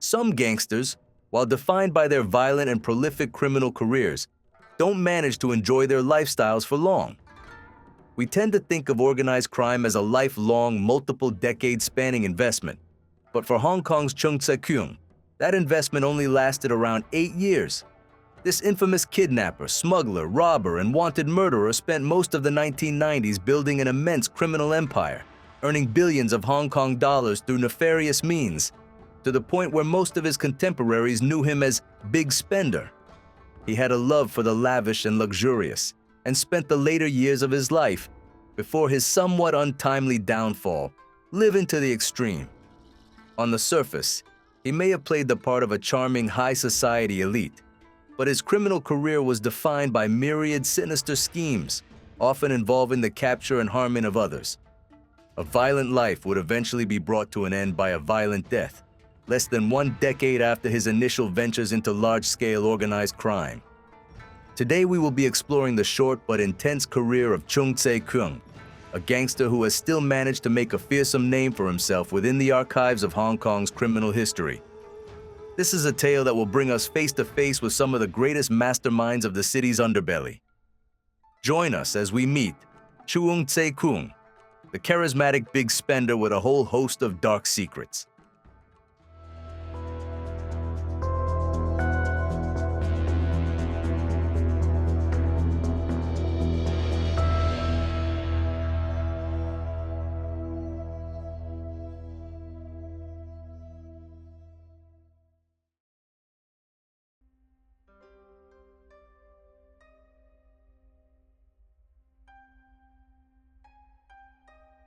Some gangsters, while defined by their violent and prolific criminal careers, don't manage to enjoy their lifestyles for long. We tend to think of organized crime as a lifelong, multiple-decade-spanning investment. But for Hong Kong's Cheung Tze Keung, that investment only lasted around 8 years. This infamous kidnapper, smuggler, robber, and wanted murderer spent most of the 1990s building an immense criminal empire, earning billions of Hong Kong dollars through nefarious means, to the point where most of his contemporaries knew him as Big Spender. He had a love for the lavish and luxurious, and spent the later years of his life, before his somewhat untimely downfall, living to the extreme. On the surface, he may have played the part of a charming high society elite, but his criminal career was defined by myriad sinister schemes, often involving the capture and harming of others. A violent life would eventually be brought to an end by a violent death, less than 1 decade after his initial ventures into large-scale organized crime. Today we will be exploring the short but intense career of Cheung Tze Keung, a gangster who has still managed to make a fearsome name for himself within the archives of Hong Kong's criminal history. This is a tale that will bring us face to face with some of the greatest masterminds of the city's underbelly. Join us as we meet Cheung Tze Keung, the charismatic big spender with a whole host of dark secrets.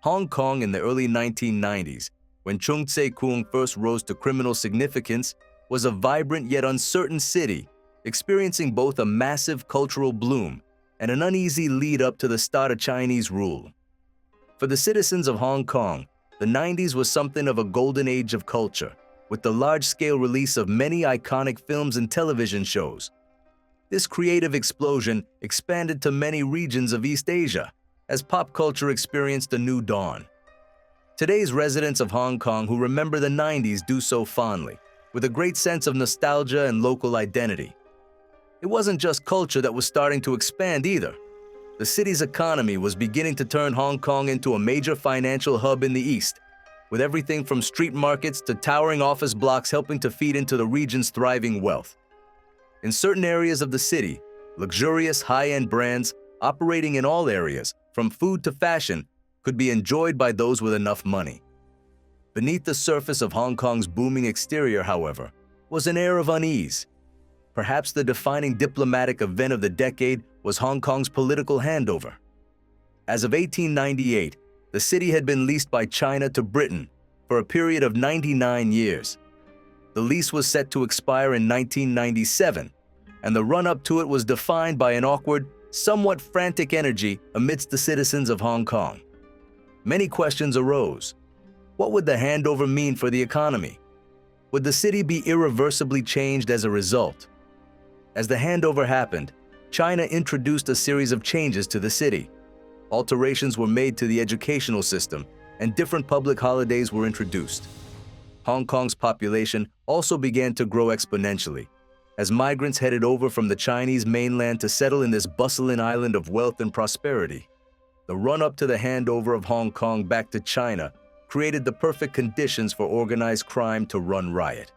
Hong Kong in the early 1990s, when Cheung Tze Keung first rose to criminal significance, was a vibrant yet uncertain city, experiencing both a massive cultural bloom and an uneasy lead-up to the start of Chinese rule. For the citizens of Hong Kong, the 90s was something of a golden age of culture, with the large-scale release of many iconic films and television shows. This creative explosion expanded to many regions of East Asia, as pop culture experienced a new dawn. Today's residents of Hong Kong who remember the 90s do so fondly, with a great sense of nostalgia and local identity. It wasn't just culture that was starting to expand either. The city's economy was beginning to turn Hong Kong into a major financial hub in the East, with everything from street markets to towering office blocks helping to feed into the region's thriving wealth. In certain areas of the city, luxurious high-end brands operating in all areas, from food to fashion, could be enjoyed by those with enough money. Beneath the surface of Hong Kong's booming exterior, however, was an air of unease. Perhaps the defining diplomatic event of the decade was Hong Kong's political handover. As of 1898, the city had been leased by China to Britain for a period of 99 years. The lease was set to expire in 1997, and the run-up to it was defined by an awkward, somewhat frantic energy amidst the citizens of Hong Kong. Many questions arose. What would the handover mean for the economy? Would the city be irreversibly changed as a result? As the handover happened, China introduced a series of changes to the city. Alterations were made to the educational system, and different public holidays were introduced. Hong Kong's population also began to grow exponentially, as migrants headed over from the Chinese mainland to settle in this bustling island of wealth and prosperity. The run-up to the handover of Hong Kong back to China created the perfect conditions for organized crime to run riot.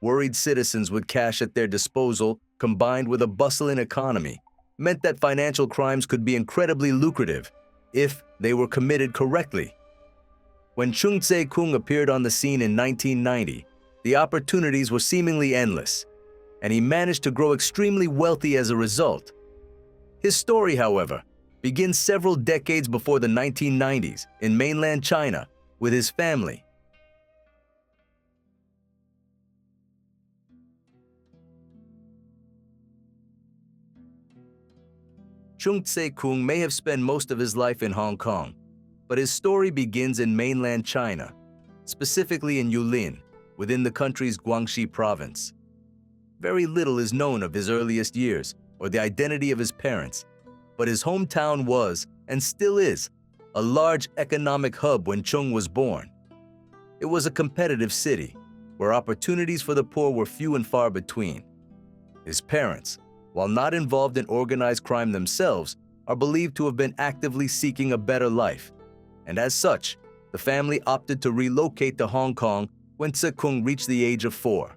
Worried citizens with cash at their disposal, combined with a bustling economy, meant that financial crimes could be incredibly lucrative if they were committed correctly. When Cheung Tze Keung appeared on the scene in 1990, the opportunities were seemingly endless, and he managed to grow extremely wealthy as a result. His story, however, begins several decades before the 1990s in mainland China with his family. Cheung Tze Keung may have spent most of his life in Hong Kong, but his story begins in mainland China, specifically in Yulin, within the country's Guangxi province. Very little is known of his earliest years or the identity of his parents, but his hometown was, and still is, a large economic hub when Cheung was born. It was a competitive city, where opportunities for the poor were few and far between. His parents, while not involved in organized crime themselves, are believed to have been actively seeking a better life, and as such, the family opted to relocate to Hong Kong when Tze Keung reached the age of 4.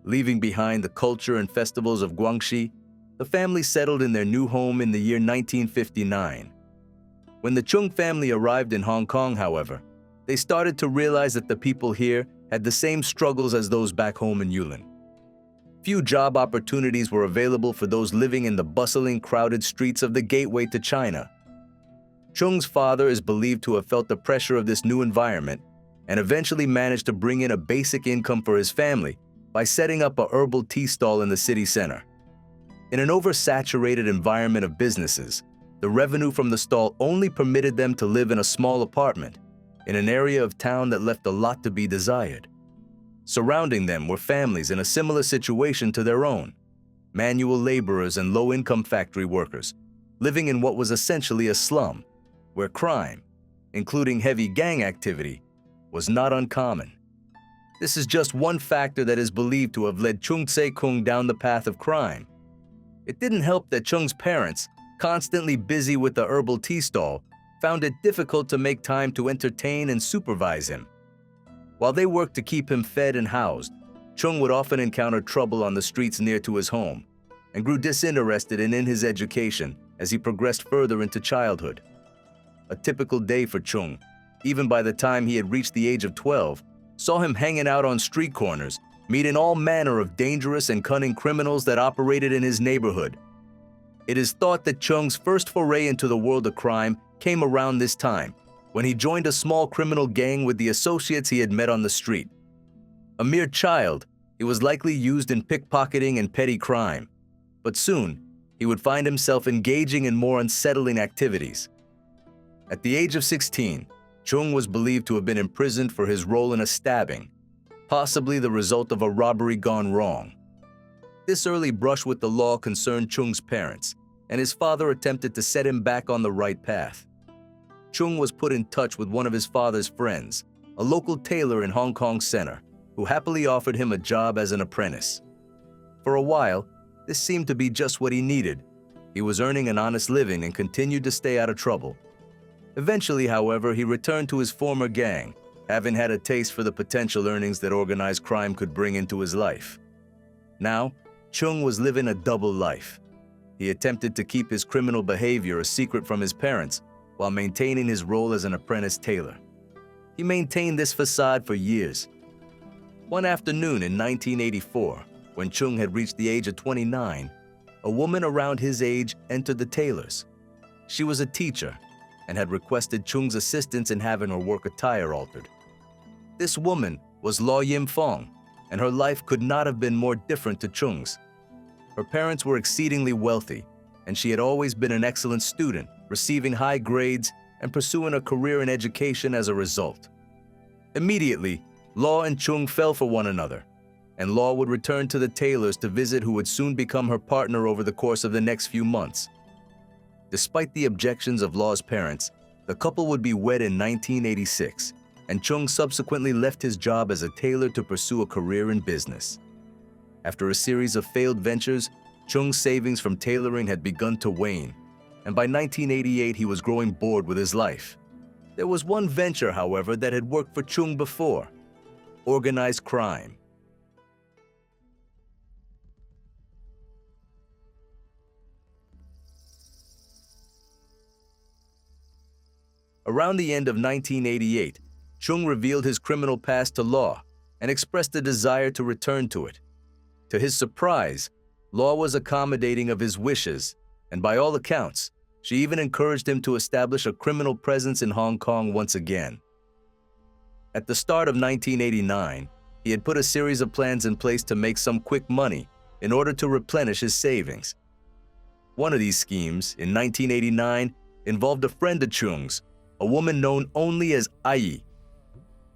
Leaving behind the culture and festivals of Guangxi, the family settled in their new home in the year 1959. When the Cheung family arrived in Hong Kong, however, they started to realize that the people here had the same struggles as those back home in Yulin. Few job opportunities were available for those living in the bustling, crowded streets of the gateway to China. Cheung's father is believed to have felt the pressure of this new environment and eventually managed to bring in a basic income for his family by setting up a herbal tea stall in the city center. In an oversaturated environment of businesses, the revenue from the stall only permitted them to live in a small apartment in an area of town that left a lot to be desired. Surrounding them were families in a similar situation to their own, manual laborers and low-income factory workers, living in what was essentially a slum, where crime, including heavy gang activity, was not uncommon. This is just one factor that is believed to have led Cheung Tze Keung down the path of crime. It didn't help that Cheung's parents, constantly busy with the herbal tea stall, found it difficult to make time to entertain and supervise him. While they worked to keep him fed and housed, Cheung would often encounter trouble on the streets near to his home and grew disinterested in his education as he progressed further into childhood. A typical day for Cheung, even by the time he had reached the age of 12, saw him hanging out on street corners, meeting all manner of dangerous and cunning criminals that operated in his neighborhood. It is thought that Cheung's first foray into the world of crime came around this time, when he joined a small criminal gang with the associates he had met on the street. A mere child, he was likely used in pickpocketing and petty crime, but soon he would find himself engaging in more unsettling activities. At the age of 16, Cheung was believed to have been imprisoned for his role in a stabbing, possibly the result of a robbery gone wrong. This early brush with the law concerned Cheung's parents, and his father attempted to set him back on the right path. Cheung was put in touch with one of his father's friends, a local tailor in Hong Kong Center, who happily offered him a job as an apprentice. For a while, this seemed to be just what he needed. He was earning an honest living and continued to stay out of trouble. Eventually, however, he returned to his former gang, having had a taste for the potential earnings that organized crime could bring into his life. Now, Cheung was living a double life. He attempted to keep his criminal behavior a secret from his parents while maintaining his role as an apprentice tailor. He maintained this facade for years. One afternoon in 1984, when Cheung had reached the age of 29, a woman around his age entered the tailor's. She was a teacher and had requested Cheung's assistance in having her work attire altered. This woman was Law Yim Fong, and her life could not have been more different to Cheung's. Her parents were exceedingly wealthy, and she had always been an excellent student, receiving high grades and pursuing a career in education as a result. Immediately, Law and Cheung fell for one another, and Law would return to the tailor's to visit who would soon become her partner over the course of the next few months. Despite the objections of Law's parents, the couple would be wed in 1986, and Cheung subsequently left his job as a tailor to pursue a career in business. After a series of failed ventures, Cheung's savings from tailoring had begun to wane, and by 1988 he was growing bored with his life. There was one venture, however, that had worked for Cheung before: organized crime. Around the end of 1988, Cheung revealed his criminal past to Law and expressed a desire to return to it. To his surprise, Law was accommodating of his wishes, and by all accounts, she even encouraged him to establish a criminal presence in Hong Kong once again. At the start of 1989, he had put a series of plans in place to make some quick money in order to replenish his savings. One of these schemes, in 1989, involved a friend of Cheung's, a woman known only as Ai.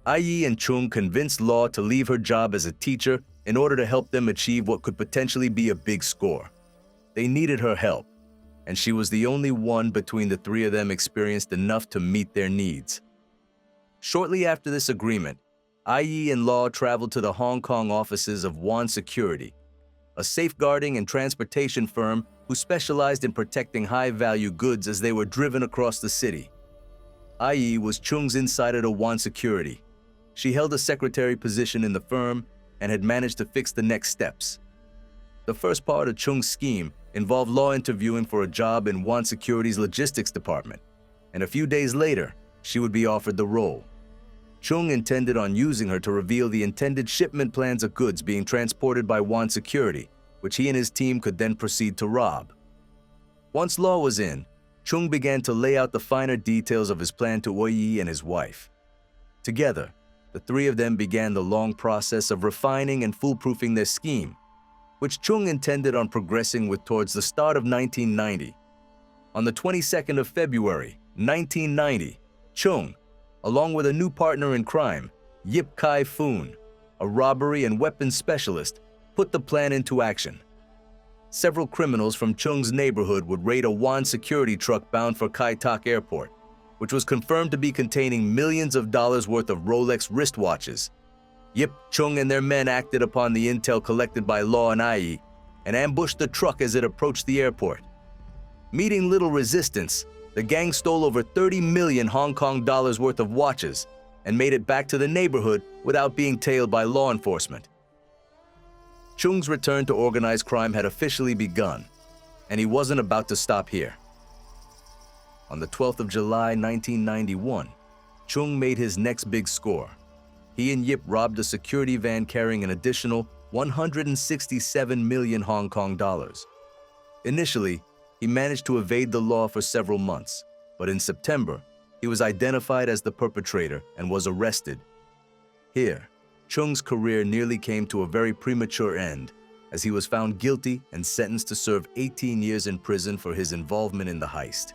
Ai and Cheung convinced Law to leave her job as a teacher in order to help them achieve what could potentially be a big score. They needed her help, and she was the only one between the three of them experienced enough to meet their needs. Shortly after this agreement, Ai and Law traveled to the Hong Kong offices of Wan Security, a safeguarding and transportation firm who specialized in protecting high-value goods as they were driven across the city. Ai was Cheung's insider to Wan Security. She held a secretary position in the firm and had managed to fix the next steps. The first part of Cheung's scheme involved Law interviewing for a job in Wan Security's logistics department, and a few days later, she would be offered the role. Cheung intended on using her to reveal the intended shipment plans of goods being transported by Wan Security, which he and his team could then proceed to rob. Once Law was in, Cheung began to lay out the finer details of his plan to Kuoi and his wife. Together, the three of them began the long process of refining and foolproofing their scheme, which Cheung intended on progressing with towards the start of 1990. On the 22nd of February, 1990, Cheung, along with a new partner in crime, Yip Kai Foon, a robbery and weapons specialist, put the plan into action. Several criminals from Cheung's neighborhood would raid a Wan Security truck bound for Kai Tak Airport, which was confirmed to be containing millions of dollars worth of Rolex wristwatches. Yip, Cheung, and their men acted upon the intel collected by Law and Ai and ambushed the truck as it approached the airport. Meeting little resistance, the gang stole over 30 million Hong Kong dollars worth of watches and made it back to the neighborhood without being tailed by law enforcement. Cheung's return to organized crime had officially begun, and he wasn't about to stop here. On the 12th of July, 1991, Cheung made his next big score. He and Yip robbed a security van carrying an additional 167 million Hong Kong dollars. Initially, he managed to evade the law for several months, but in September, he was identified as the perpetrator and was arrested. Here, Cheung's career nearly came to a very premature end, as he was found guilty and sentenced to serve 18 years in prison for his involvement in the heist.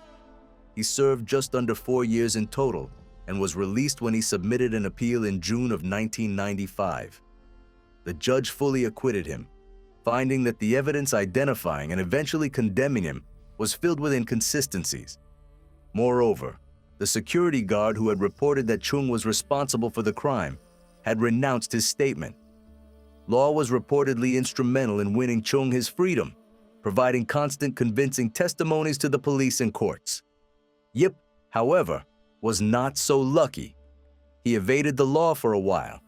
He served just under 4 years in total and was released when he submitted an appeal in June of 1995. The judge fully acquitted him, finding that the evidence identifying and eventually condemning him was filled with inconsistencies. Moreover, the security guard who had reported that Cheung was responsible for the crime had renounced his statement. Law was reportedly instrumental in winning Cheung his freedom, providing constant convincing testimonies to the police and courts. Yip, however, was not so lucky. He evaded the law for a while,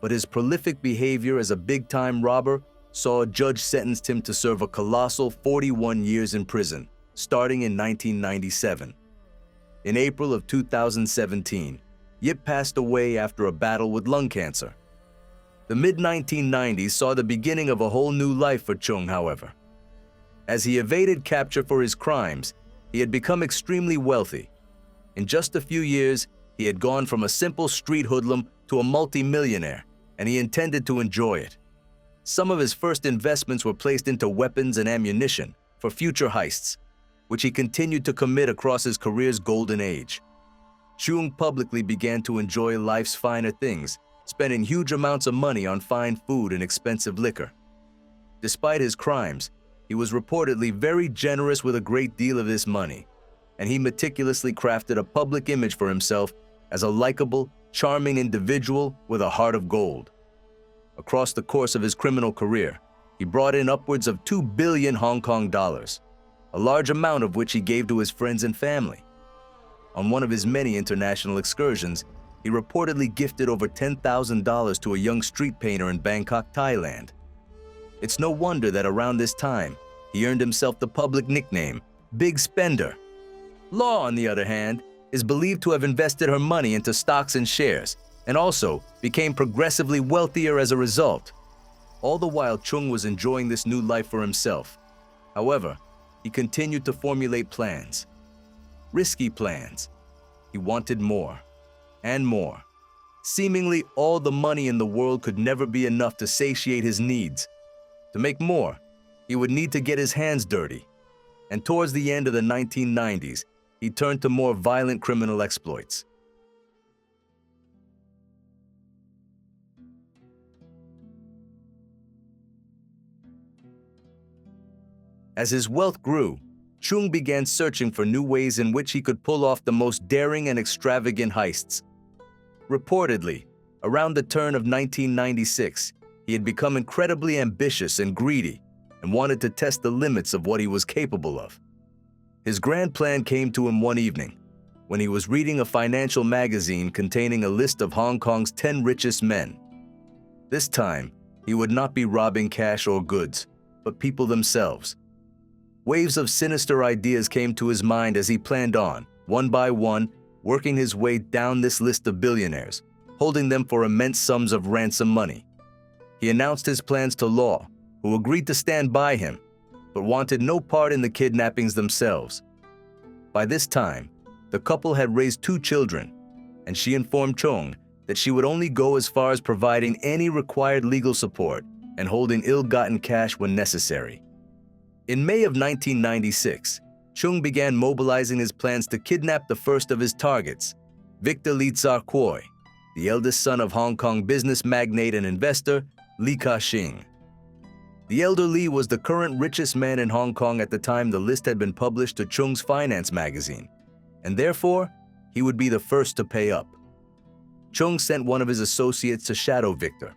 but his prolific behavior as a big-time robber saw a judge sentenced him to serve a colossal 41 years in prison, starting in 1997. In April of 2017, Yip passed away after a battle with lung cancer. The mid-1990s saw the beginning of a whole new life for Cheung, however. As he evaded capture for his crimes, he had become extremely wealthy. In just a few years, he had gone from a simple street hoodlum to a multi-millionaire, and he intended to enjoy it. Some of his first investments were placed into weapons and ammunition for future heists, which he continued to commit across his career's golden age. Cheung publicly began to enjoy life's finer things, spending huge amounts of money on fine food and expensive liquor. Despite his crimes, he was reportedly very generous with a great deal of this money, and he meticulously crafted a public image for himself as a likable, charming individual with a heart of gold. Across the course of his criminal career, he brought in upwards of 2 billion Hong Kong dollars, a large amount of which he gave to his friends and family. On one of his many international excursions, he reportedly gifted over $10,000 to a young street painter in Bangkok, Thailand. It's no wonder that around this time, he earned himself the public nickname, Big Spender. Law, on the other hand, is believed to have invested her money into stocks and shares, and also became progressively wealthier as a result. All the while, Cheung was enjoying this new life for himself. However, he continued to formulate plans. Risky plans. He wanted more, and more. Seemingly all the money in the world could never be enough to satiate his needs. To make more, he would need to get his hands dirty. And towards the end of the 1990s, he turned to more violent criminal exploits. As his wealth grew, Cheung began searching for new ways in which he could pull off the most daring and extravagant heists. Reportedly, Around the turn of 1996, he had become incredibly ambitious and greedy and wanted to test the limits of what he was capable of. His grand plan came to him one evening when he was reading a financial magazine containing a list of Hong Kong's 10 richest men. This time, he would not be robbing cash or goods, but people themselves. Waves of sinister ideas came to his mind as he planned on, one by one, working his way down this list of billionaires, holding them for immense sums of ransom money. He announced his plans to Law, who agreed to stand by him, but wanted no part in the kidnappings themselves. By this time, the couple had raised 2 children, and she informed Cheung that she would only go as far as providing any required legal support and holding ill-gotten cash when necessary. In May of 1996, Cheung began mobilizing his plans to kidnap the first of his targets, Victor Tzar Kwok, the eldest son of Hong Kong business magnate and investor Lee Ka-shing. The elder Lee was the current richest man in Hong Kong at the time the list had been published to Cheung's finance magazine, and therefore, he would be the first to pay up. Cheung sent one of his associates to shadow Victor,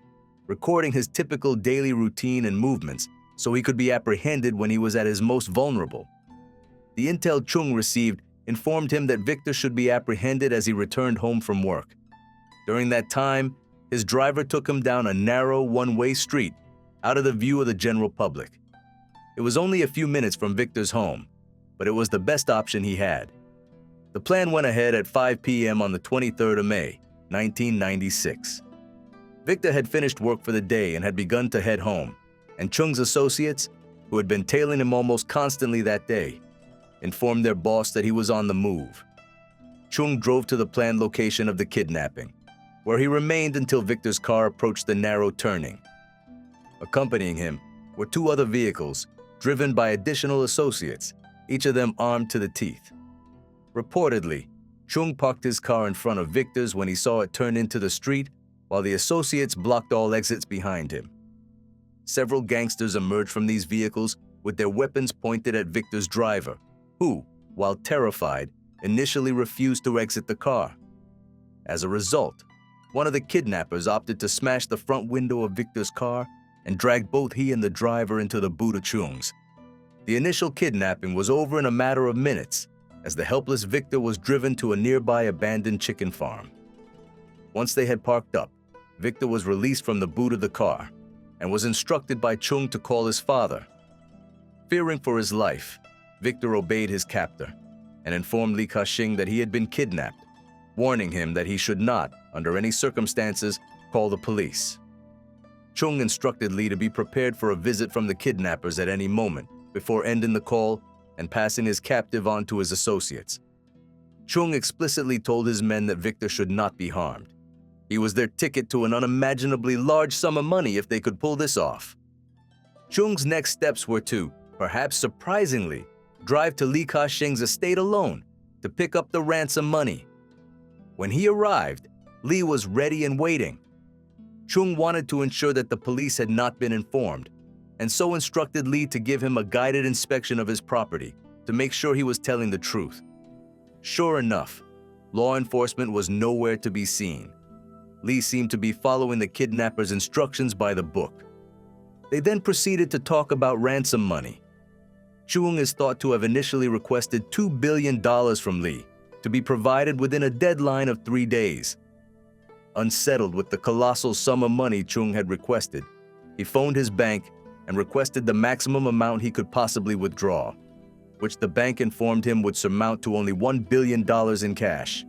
recording his typical daily routine and movements so he could be apprehended when he was at his most vulnerable. The intel Cheung received informed him that Victor should be apprehended as he returned home from work. During that time, his driver took him down a narrow one-way street out of the view of the general public. It was only a few minutes from Victor's home, but it was the best option he had. The plan went ahead at 5 p.m. on the 23rd of May, 1996. Victor had finished work for the day and had begun to head home, and Cheung's associates, who had been tailing him almost constantly that day, informed their boss that he was on the move. Cheung drove to the planned location of the kidnapping, where he remained until Victor's car approached the narrow turning. Accompanying him were 2 other vehicles, driven by additional associates, each of them armed to the teeth. Reportedly, Cheung parked his car in front of Victor's when he saw it turn into the street, while the associates blocked all exits behind him. Several gangsters emerged from these vehicles with their weapons pointed at Victor's driver, who, while terrified, initially refused to exit the car. As a result, one of the kidnappers opted to smash the front window of Victor's car and dragged both he and the driver into the boot of Cheung's. The initial kidnapping was over in a matter of minutes, as the helpless Victor was driven to a nearby abandoned chicken farm. Once they had parked up, Victor was released from the boot of the car and was instructed by Cheung to call his father. Fearing for his life, Victor obeyed his captor and informed Lee Ka-shing that he had been kidnapped, warning him that he should not, under any circumstances, call the police. Cheung instructed Lee to be prepared for a visit from the kidnappers at any moment before ending the call and passing his captive on to his associates. Cheung explicitly told his men that Victor should not be harmed. He was their ticket to an unimaginably large sum of money if they could pull this off. Cheung's next steps were to, perhaps surprisingly, drive to Lee Ka-shing's estate alone to pick up the ransom money. When he arrived, Lee was ready and waiting. Cheung wanted to ensure that the police had not been informed, and so instructed Lee to give him a guided inspection of his property to make sure he was telling the truth. Sure enough, law enforcement was nowhere to be seen. Lee seemed to be following the kidnappers' instructions by the book. They then proceeded to talk about ransom money. Cheung is thought to have initially requested $2 billion from Lee to be provided within a deadline of 3 days. Unsettled with the colossal sum of money Cheung had requested, he phoned his bank and requested the maximum amount he could possibly withdraw, which the bank informed him would surmount to only $1 billion in cash.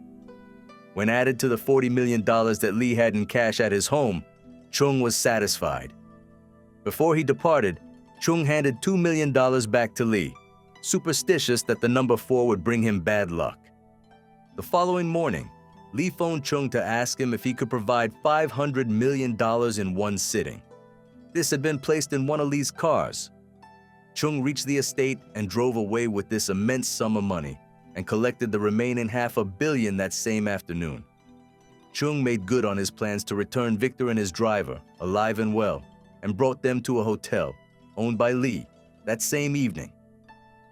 When added to the $40 million that Lee had in cash at his home, Cheung was satisfied. Before he departed, Cheung handed $2 million back to Lee, superstitious that the number 4 would bring him bad luck. The following morning, Lee phoned Cheung to ask him if he could provide $500 million in one sitting. This had been placed in one of Lee's cars. Cheung reached the estate and drove away with this immense sum of money and collected the remaining $500 million that same afternoon. Cheung made good on his plans to return Victor and his driver, alive and well, and brought them to a hotel owned by Lee that same evening.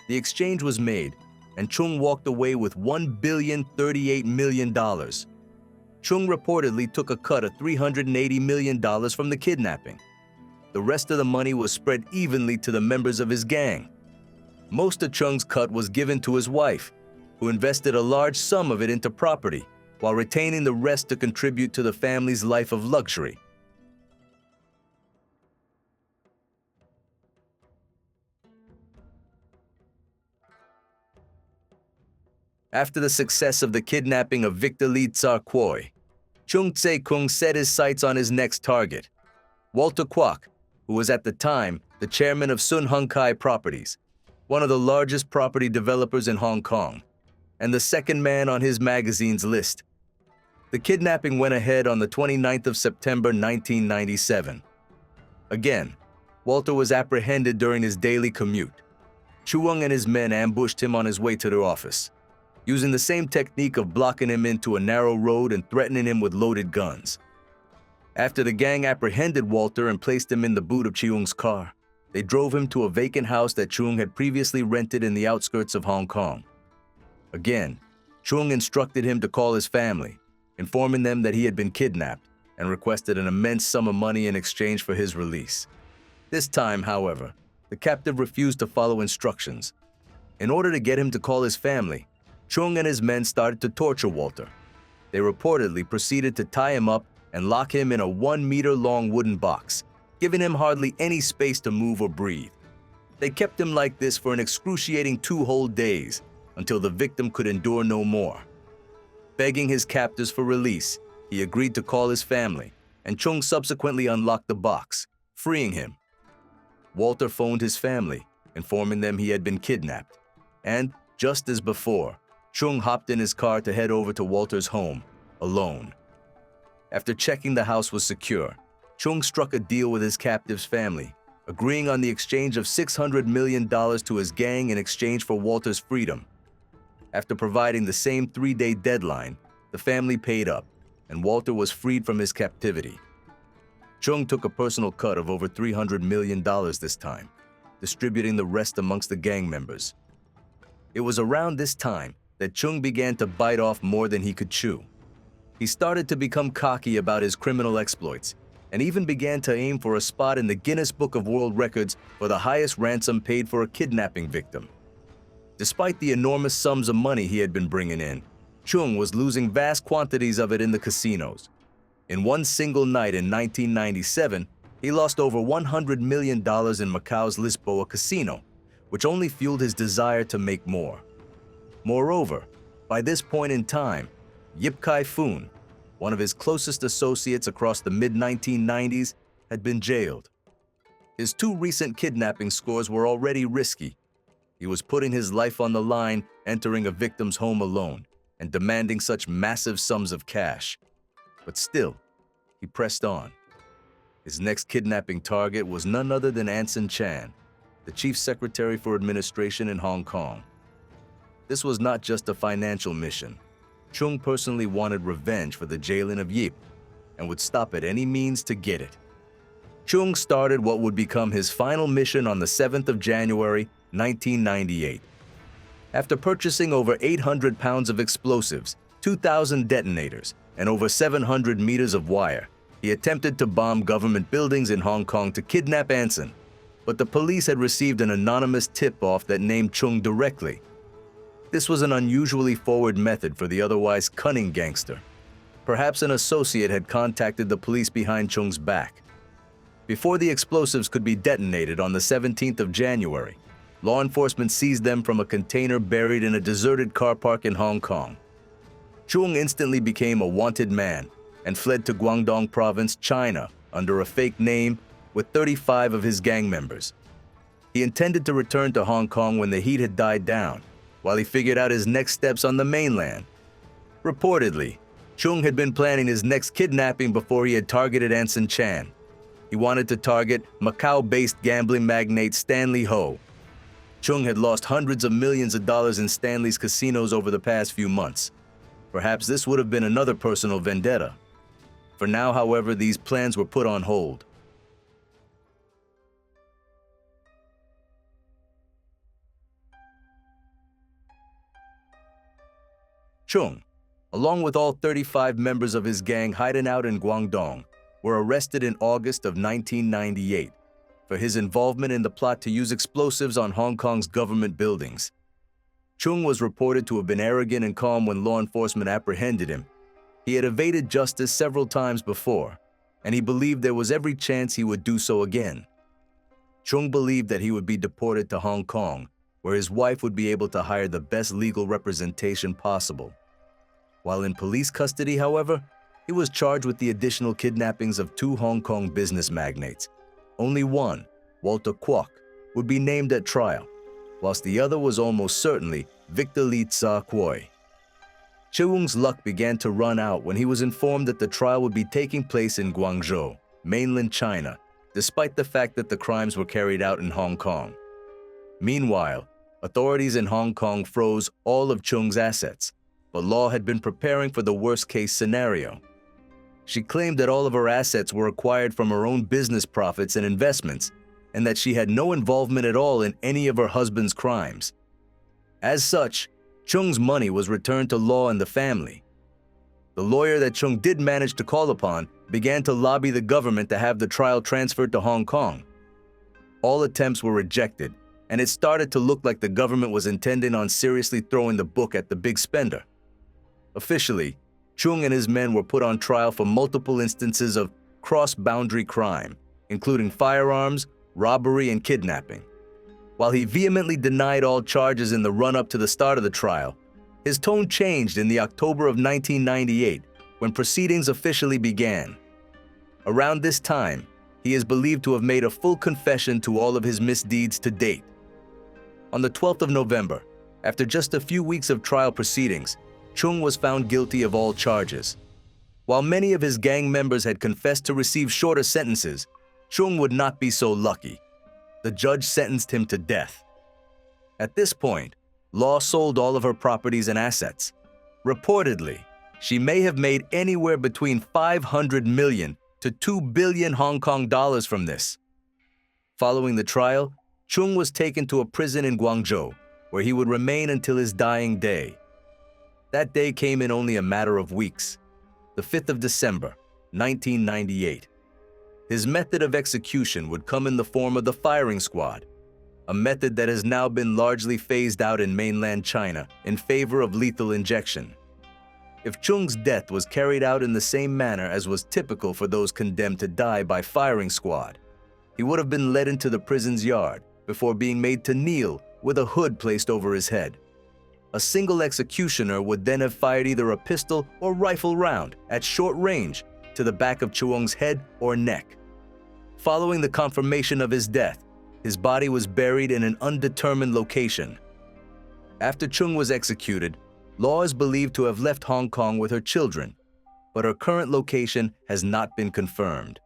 The exchange was made, and Cheung walked away with $1,038 million. Cheung reportedly took a cut of $380 million from the kidnapping. The rest of the money was spread evenly to the members of his gang. Most of Cheung's cut was given to his wife, who invested a large sum of it into property, while retaining the rest to contribute to the family's life of luxury. After the success of the kidnapping of Victor Lee Tzar Kwok, Cheung Tze Keung set his sights on his next target, Walter Kwok, who was at the time the chairman of Sun Hung Kai Properties, one of the largest property developers in Hong Kong, and the second man on his magazine's list. The kidnapping went ahead on the 29th of September 1997. Again, Walter was apprehended during his daily commute. Cheung and his men ambushed him on his way to their office, using the same technique of blocking him into a narrow road and threatening him with loaded guns. After the gang apprehended Walter and placed him in the boot of Cheung's car, they drove him to a vacant house that Cheung had previously rented in the outskirts of Hong Kong. Again, Cheung instructed him to call his family, informing them that he had been kidnapped and requested an immense sum of money in exchange for his release. This time, however, the captive refused to follow instructions. In order to get him to call his family, Cheung and his men started to torture Walter. They reportedly proceeded to tie him up and lock him in a 1-meter-long wooden box, giving him hardly any space to move or breathe. They kept him like this for an excruciating 2 whole days, until the victim could endure no more. Begging his captors for release, he agreed to call his family, and Cheung subsequently unlocked the box, freeing him. Walter phoned his family, informing them he had been kidnapped, and, just as before, Cheung hopped in his car to head over to Walter's home, alone. After checking the house was secure, Cheung struck a deal with his captive's family, agreeing on the exchange of $600 million to his gang in exchange for Walter's freedom. After providing the same 3-day deadline, the family paid up, and Walter was freed from his captivity. Cheung took a personal cut of over $300 million this time, distributing the rest amongst the gang members. It was around this time that Cheung began to bite off more than he could chew. He started to become cocky about his criminal exploits, and even began to aim for a spot in the Guinness Book of World Records for the highest ransom paid for a kidnapping victim. Despite the enormous sums of money he had been bringing in, Cheung was losing vast quantities of it in the casinos. In one single night in 1997, he lost over $100 million in Macau's Lisboa casino, which only fueled his desire to make more. Moreover, by this point in time, Yip Kai-foon, one of his closest associates across the mid-1990s, had been jailed. His 2 recent kidnapping scores were already risky. He was putting his life on the line, entering a victim's home alone, and demanding such massive sums of cash. But still, he pressed on. His next kidnapping target was none other than Anson, the chief secretary for administration in Hong Kong. This was not just a financial mission. Cheung personally wanted revenge for the jailing of Yip, and would stop at any means to get it. Cheung started what would become his final mission on the 7th of January, 1998. After purchasing over 800 pounds of explosives, 2,000 detonators, and over 700 meters of wire, he attempted to bomb government buildings in Hong Kong to kidnap Anson, but the police had received an anonymous tip-off that named Cheung directly. This was an unusually forward method for the otherwise cunning gangster. Perhaps an associate had contacted the police behind Cheung's back. Before the explosives could be detonated on the 17th of January, law enforcement seized them from a container buried in a deserted car park in Hong Kong. Cheung instantly became a wanted man and fled to Guangdong Province, China, under a fake name with 35 of his gang members. He intended to return to Hong Kong when the heat had died down, while he figured out his next steps on the mainland. Reportedly, Cheung had been planning his next kidnapping before he had targeted Anson. He wanted to target Macau-based gambling magnate Stanley Ho. Cheung had lost hundreds of millions of dollars in Stanley's casinos over the past few months. Perhaps this would have been another personal vendetta. For now, however, these plans were put on hold. Cheung, along with all 35 members of his gang hiding out in Guangdong, were arrested in August of 1998 for his involvement in the plot to use explosives on Hong Kong's government buildings. Cheung was reported to have been arrogant and calm when law enforcement apprehended him. He had evaded justice several times before, and he believed there was every chance he would do so again. Cheung believed that he would be deported to Hong Kong, where his wife would be able to hire the best legal representation possible. While in police custody, however, he was charged with the additional kidnappings of 2 Hong Kong business magnates. Only one, Walter Kwok, would be named at trial, whilst the other was almost certainly Victor Lee Tzar Kuoi. Cheung's luck began to run out when he was informed that the trial would be taking place in Guangzhou, mainland China, despite the fact that the crimes were carried out in Hong Kong. Meanwhile, authorities in Hong Kong froze all of Cheung's assets, but law had been preparing for the worst-case scenario. She claimed that all of her assets were acquired from her own business profits and investments, and that she had no involvement at all in any of her husband's crimes. As such, Cheung's money was returned to law and the family. The lawyer that Cheung did manage to call upon began to lobby the government to have the trial transferred to Hong Kong. All attempts were rejected, and it started to look like the government was intending on seriously throwing the book at the big spender. Officially, Cheung and his men were put on trial for multiple instances of cross-boundary crime, including firearms, robbery, and kidnapping. While he vehemently denied all charges in the run-up to the start of the trial, his tone changed in the October of 1998 when proceedings officially began. Around this time, he is believed to have made a full confession to all of his misdeeds to date. On the 12th of November, after just a few weeks of trial proceedings, Cheung was found guilty of all charges. While many of his gang members had confessed to receive shorter sentences, Cheung would not be so lucky. The judge sentenced him to death. At this point, law sold all of her properties and assets. Reportedly, she may have made anywhere between 500 million to 2 billion Hong Kong dollars from this. Following the trial, Cheung was taken to a prison in Guangzhou, where he would remain until his dying day. That day came in only a matter of weeks, the 5th of December, 1998. His method of execution would come in the form of the firing squad, a method that has now been largely phased out in mainland China in favor of lethal injection. If Cheung's death was carried out in the same manner as was typical for those condemned to die by firing squad, he would have been led into the prison's yard before being made to kneel with a hood placed over his head. A single executioner would then have fired either a pistol or rifle round at short range to the back of Cheung's head or neck. Following the confirmation of his death, his body was buried in an undetermined location. After Cheung was executed, law is believed to have left Hong Kong with her children, but her current location has not been confirmed.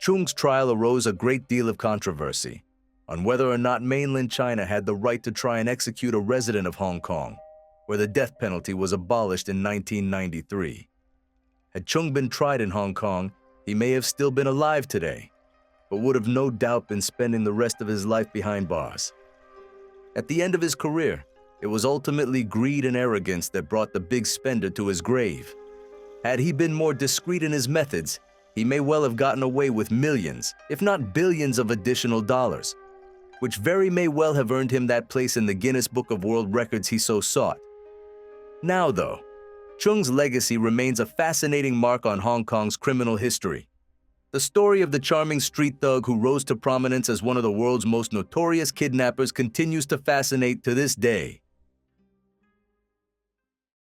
Cheung's trial arose a great deal of controversy on whether or not mainland China had the right to try and execute a resident of Hong Kong, where the death penalty was abolished in 1993. Had Cheung been tried in Hong Kong, he may have still been alive today, but would have no doubt been spending the rest of his life behind bars. At the end of his career, it was ultimately greed and arrogance that brought the big spender to his grave. Had he been more discreet in his methods, he may well have gotten away with millions, if not billions of additional dollars, which very may well have earned him that place in the Guinness Book of World Records he so sought. Now though, Cheung's legacy remains a fascinating mark on Hong Kong's criminal history. The story of the charming street thug who rose to prominence as one of the world's most notorious kidnappers continues to fascinate to this day.